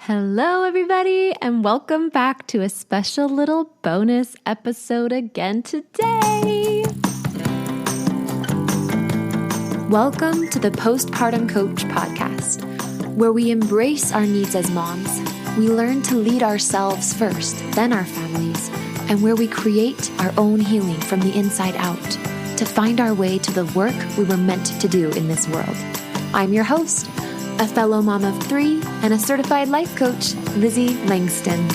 Hello, everybody, and welcome back to a special little bonus episode again today. Welcome to the Postpartum Coach podcast, where we embrace our needs as moms, we learn to lead ourselves first, then our families, and where we create our own healing from the inside out to find our way to the work we were meant to do in this world. I'm your host, a fellow mom of 3 and a certified life coach, Lizzie Langston.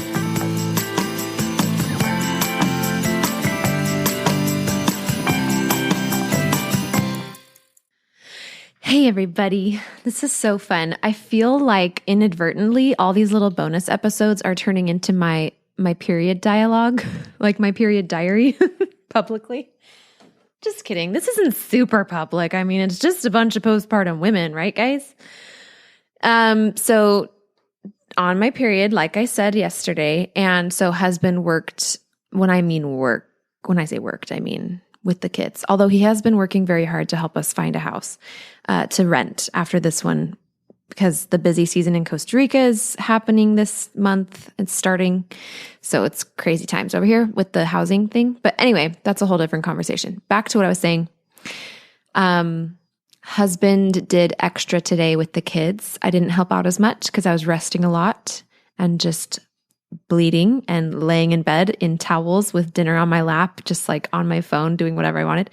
Hey everybody, this is so fun. I feel like inadvertently all these little bonus episodes are turning into my period dialogue, like my period diary publicly. Just kidding. This isn't super public. I mean, it's just a bunch of postpartum women, right guys? So on my period, like I said yesterday, and so husband worked, when I say worked, I mean with the kids, although he has been working very hard to help us find a house, to rent after this one, because the busy season in Costa Rica is happening this month. It's starting. So it's crazy times over here with the housing thing. But anyway, that's a whole different conversation. Back to what I was saying. Husband did extra today with the kids. I didn't help out as much because I was resting a lot and just bleeding and laying in bed in towels with dinner on my lap, just like on my phone, doing whatever I wanted.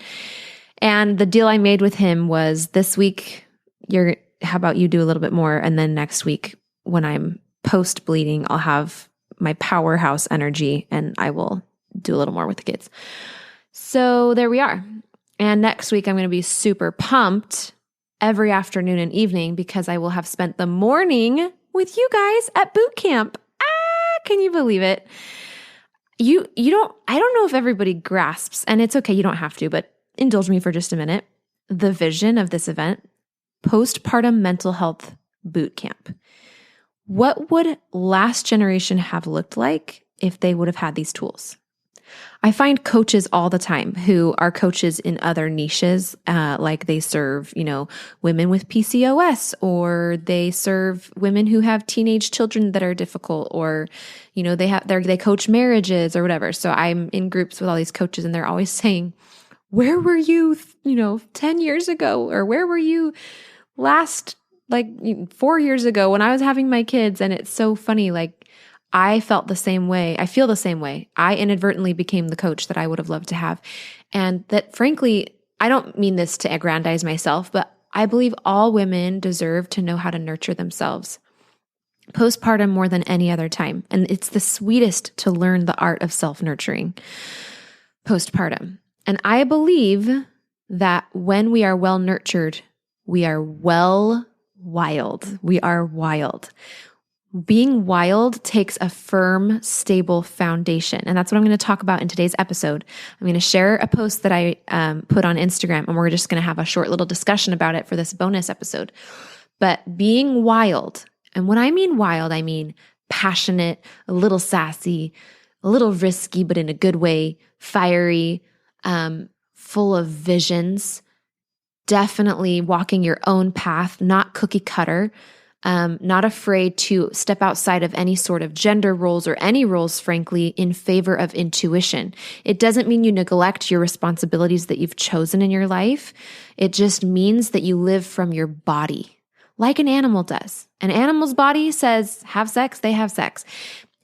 And the deal I made with him was this week, how about you do a little bit more? And then next week when I'm post bleeding, I'll have my powerhouse energy and I will do a little more with the kids. So there we are. And next week, I'm going to be super pumped every afternoon and evening because I will have spent the morning with you guys at boot camp. Can you believe it? I don't know if everybody grasps, and it's okay, you don't have to, but indulge me for just a minute. The vision of this event, Postpartum Mental Health Boot Camp. What would last generation have looked like if they would have had these tools? I find coaches all the time who are coaches in other niches, like they serve, women with PCOS, or they serve women who have teenage children that are difficult, or, they coach marriages or whatever. So I'm in groups with all these coaches and they're always saying, where were you, 10 years ago? Or where were you last, 4 years ago when I was having my kids? And it's so funny, I felt the same way. I feel the same way. I inadvertently became the coach that I would have loved to have. And that frankly, I don't mean this to aggrandize myself, but I believe all women deserve to know how to nurture themselves postpartum more than any other time. And it's the sweetest to learn the art of self-nurturing postpartum. And I believe that when we are well nurtured, we are wild. We are wild. Being wild takes a firm, stable foundation. And that's what I'm going to talk about in today's episode. I'm going to share a post that I put on Instagram, and we're just going to have a short little discussion about it for this bonus episode. But being wild, and when I mean wild, I mean passionate, a little sassy, a little risky, but in a good way, fiery, full of visions, definitely walking your own path, not cookie cutter, not afraid to step outside of any sort of gender roles or any roles, frankly, in favor of intuition. It doesn't mean you neglect your responsibilities that you've chosen in your life. It just means that you live from your body, like an animal does. An animal's body says, have sex, they have sex.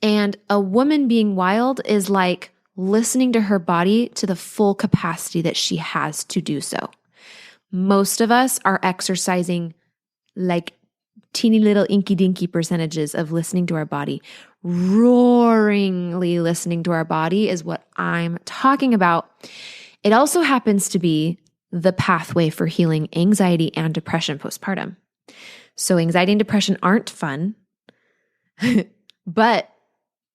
And a woman being wild is like listening to her body to the full capacity that she has to do so. Most of us are exercising like teeny little inky dinky percentages of listening to our body. Roaringly listening to our body is what I'm talking about. It also happens to be the pathway for healing anxiety and depression postpartum. So anxiety and depression aren't fun, but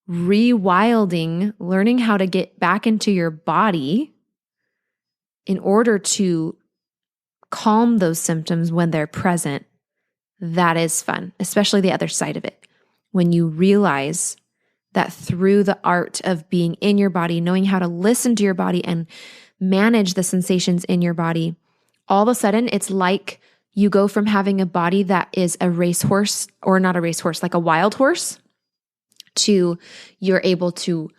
rewilding, learning how to get back into your body in order to calm those symptoms when they're present, that is fun, especially the other side of it. When you realize that through the art of being in your body, knowing how to listen to your body and manage the sensations in your body, all of a sudden it's like You go from having a body that is a racehorse, or not a racehorse, like a wild horse, to you're able to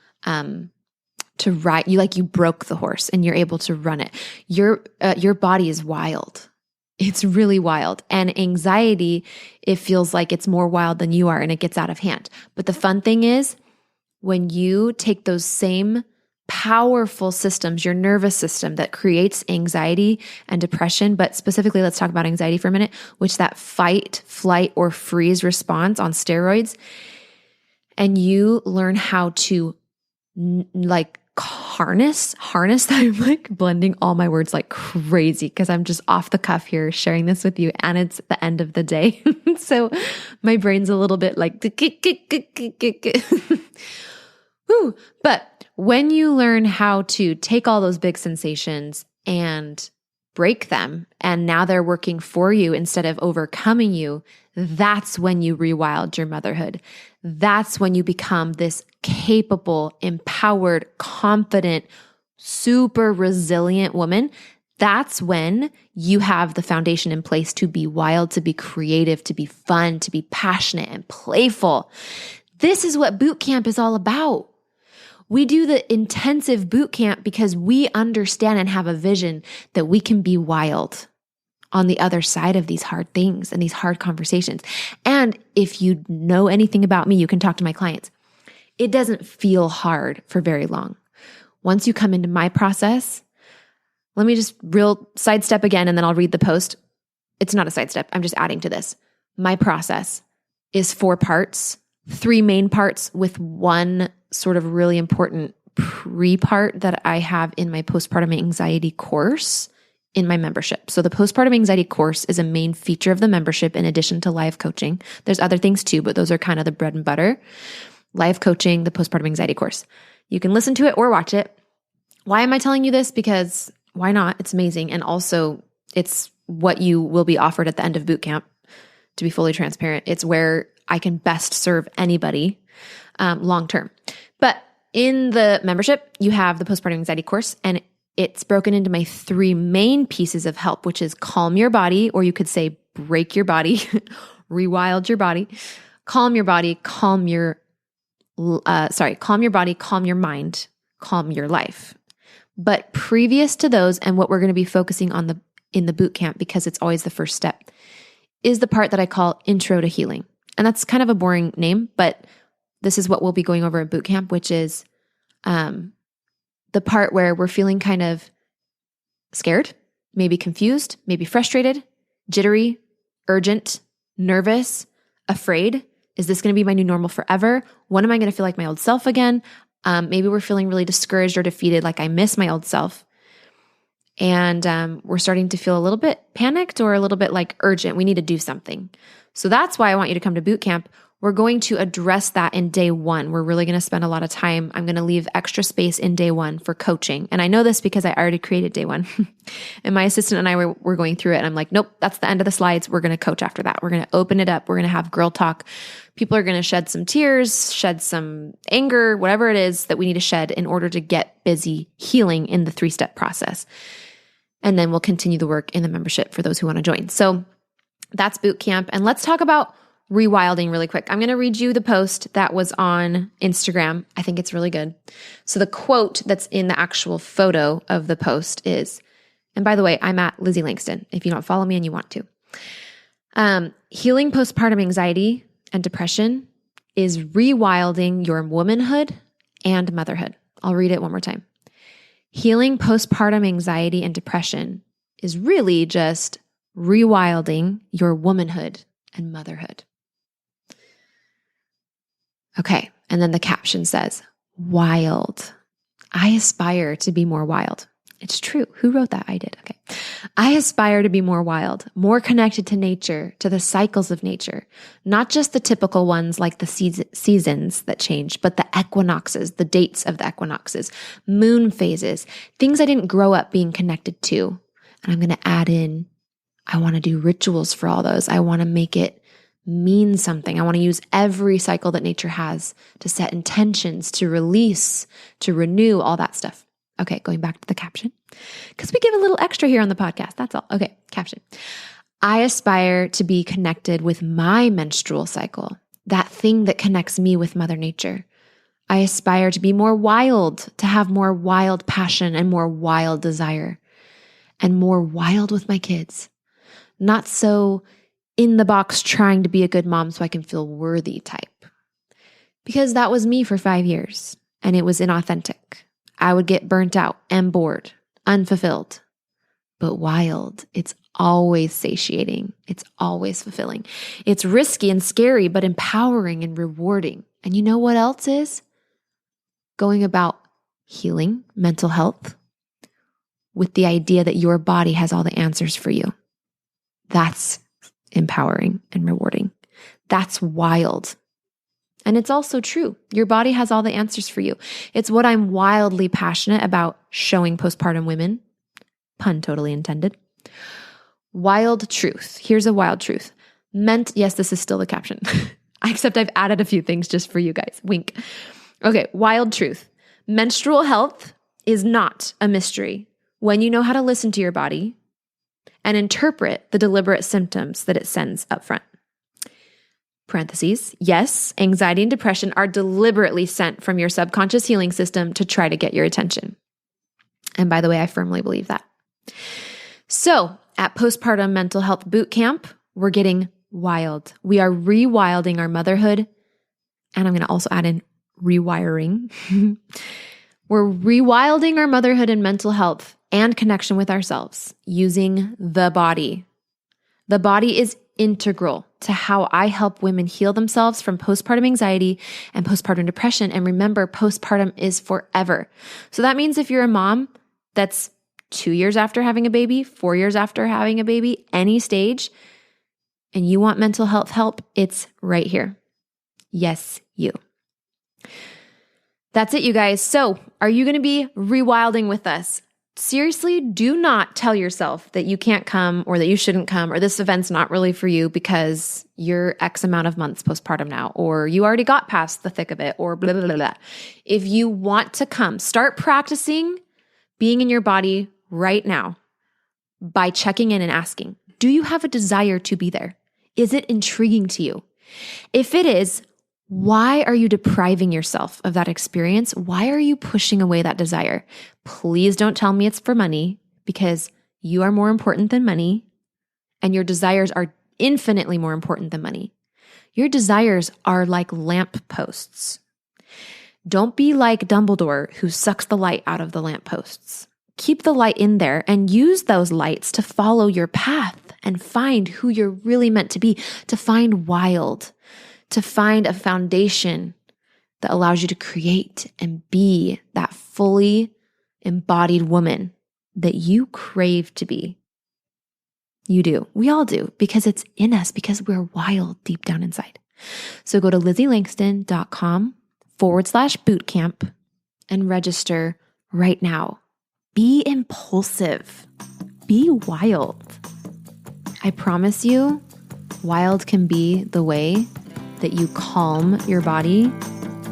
ride. You broke the horse and you're able to run it. Your body is wild. It's really wild. And anxiety, it feels like it's more wild than you are and it gets out of hand. But the fun thing is, when you take those same powerful systems, your nervous system that creates anxiety and depression, but specifically let's talk about anxiety for a minute, which that fight, flight, or freeze response on steroids, and you learn how to harness that. I'm like blending all my words like crazy because I'm just off the cuff here sharing this with you, and it's the end of the day. So my brain's a little bit like woo. But when you learn how to take all those big sensations and break them, and now they're working for you instead of overcoming you, that's when you rewild your motherhood. That's when you become this capable, empowered, confident, super resilient woman. That's when you have the foundation in place to be wild, to be creative, to be fun, to be passionate and playful. This is what boot camp is all about. We do the intensive boot camp because we understand and have a vision that we can be wild on the other side of these hard things and these hard conversations. And if you know anything about me, you can talk to my clients. It doesn't feel hard for very long. Once you come into my process, let me just real sidestep again, and then I'll read the post. It's not a sidestep. I'm just adding to this. My process is 4 parts, 3 main parts with one sort of really important pre-part that I have in my postpartum anxiety course in my membership. So the postpartum anxiety course is a main feature of the membership in addition to live coaching. There's other things too, but those are kind of the bread and butter. Live coaching, the postpartum anxiety course. You can listen to it or watch it. Why am I telling you this? Because why not? It's amazing. And also it's what you will be offered at the end of boot camp, to be fully transparent. It's where I can best serve anybody long-term. But in the membership, you have the postpartum anxiety course, and it's broken into my 3 main pieces of help, which is calm your body, or you could say break your body, rewild your body, calm your body, calm your body, calm your mind, calm your life. But previous to those, and what we're going to be focusing on in the boot camp, because it's always the first step, is the part that I call intro to healing. And that's kind of a boring name, but this is what we'll be going over at boot camp, which is the part where we're feeling kind of scared, maybe confused, maybe frustrated, jittery, urgent, nervous, afraid. Is this going to be my new normal forever? When am I going to feel like my old self again? Maybe we're feeling really discouraged or defeated, like I miss my old self. And we're starting to feel a little bit panicked or a little bit like urgent. We need to do something. So that's why I want you to come to boot camp. We're going to address that in day 1. We're really going to spend a lot of time. I'm going to leave extra space in day 1 for coaching. And I know this because I already created day 1. And my assistant and I were going through it. And I'm like, nope, that's the end of the slides. We're going to coach after that. We're going to open it up. We're going to have girl talk. People are going to shed some tears, shed some anger, whatever it is that we need to shed in order to get busy healing in the 3-step process. And then we'll continue the work in the membership for those who want to join. So that's boot camp. And let's talk about rewilding really quick. I'm going to read you the post that was on Instagram. I think it's really good. So the quote that's in the actual photo of the post is, and by the way, I'm at Lizzie Langston, if you don't follow me and you want to. Healing postpartum anxiety and depression is rewilding your womanhood and motherhood. I'll read it one more time. Healing postpartum anxiety and depression is really just rewilding your womanhood and motherhood. Okay, and then the caption says, wild. I aspire to be more wild. It's true. Who wrote that? I did. Okay. I aspire to be more wild, more connected to nature, to the cycles of nature, not just the typical ones like the seasons that change, but the equinoxes, the dates of the equinoxes, moon phases, things I didn't grow up being connected to. And I'm going to add in, I want to do rituals for all those. I want to make it mean something. I want to use every cycle that nature has to set intentions, to release, to renew, all that stuff. Okay, going back to the caption, because we give a little extra here on the podcast. That's all. Okay, caption. I aspire to be connected with my menstrual cycle, that thing that connects me with Mother Nature. I aspire to be more wild, to have more wild passion and more wild desire, and more wild with my kids. Not so in the box trying to be a good mom so I can feel worthy type. Because that was me for 5 years, and it was inauthentic. I would get burnt out and bored, unfulfilled. But wild, it's always satiating. It's always fulfilling. It's risky and scary, but empowering and rewarding. And you know what else is? Going about healing, mental health, with the idea that your body has all the answers for you. That's empowering and rewarding. That's wild. And it's also true. Your body has all the answers for you. It's what I'm wildly passionate about showing postpartum women. Pun totally intended. Wild truth. Here's a wild truth. Yes, this is still the caption. Except I've added a few things just for you guys. Wink. Okay, wild truth. Menstrual health is not a mystery when you know how to listen to your body and interpret the deliberate symptoms that it sends up front. Parentheses, yes, anxiety and depression are deliberately sent from your subconscious healing system to try to get your attention. And by the way, I firmly believe that. So at Postpartum Mental Health Bootcamp, we're getting wild. We are rewilding our motherhood. And I'm going to also add in rewiring. We're rewilding our motherhood and mental health and connection with ourselves using the body. The body is integral to how I help women heal themselves from postpartum anxiety and postpartum depression. And remember, postpartum is forever. So that means if you're a mom that's 2 years after having a baby, 4 years after having a baby, any stage, and you want mental health help, it's right here. Yes, you. That's it, you guys. So are you going to be rewilding with us? Seriously, do not tell yourself that you can't come or that you shouldn't come or this event's not really for you because you're X amount of months postpartum now, or you already got past the thick of it, or blah, blah, blah, blah. If you want to come, start practicing being in your body right now by checking in and asking, do you have a desire to be there? Is it intriguing to you? If it is, why are you depriving yourself of that experience? Why are you pushing away that desire? Please don't tell me it's for money, because you are more important than money and your desires are infinitely more important than money. Your desires are like lamp posts. Don't be like Dumbledore who sucks the light out of the lamp posts. Keep the light in there and use those lights to follow your path and find who you're really meant to be, to find wild, to find a foundation that allows you to create and be that fully embodied woman that you crave to be. You do. We all do, because it's in us, because we're wild deep down inside. So go to LizzieLangston.com/bootcamp and register right now. Be impulsive. Be wild. I promise you, wild can be the way that you calm your body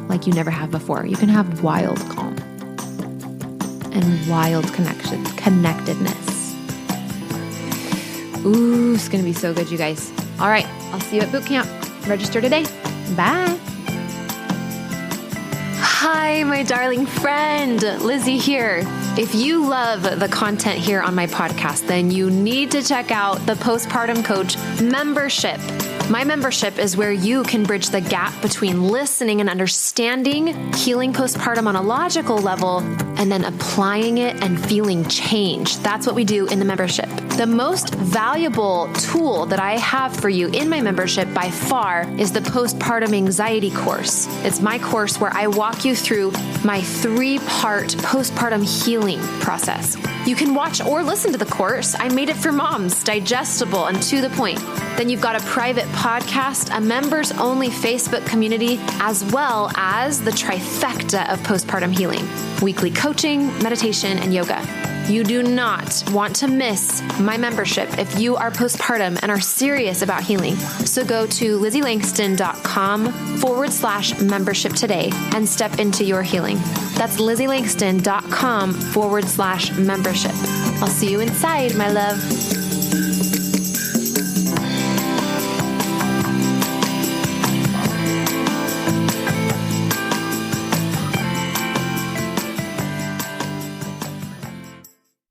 like you never have before. You can have wild calm and wild connectedness. Ooh, it's going to be so good, you guys. All right, I'll see you at boot camp. Register today. Bye. Hi, my darling friend. Lizzie here. If you love the content here on my podcast, then you need to check out the Postpartum Coach membership. My membership is where you can bridge the gap between listening and understanding healing postpartum on a logical level and then applying it and feeling change. That's what we do in the membership. The most valuable tool that I have for you in my membership by far is the Postpartum Anxiety course. It's my course where I walk you through my 3-part postpartum healing process. You can watch or listen to the course. I made it for moms, digestible and to the point. Then you've got a private podcast, a members-only Facebook community, as well as the trifecta of postpartum healing: weekly coaching, meditation, and yoga. You do not want to miss my membership if you are postpartum and are serious about healing. So go to LizzieLangston.com/membership today and step into your healing. That's LizzieLangston.com/membership. I'll see you inside, my love.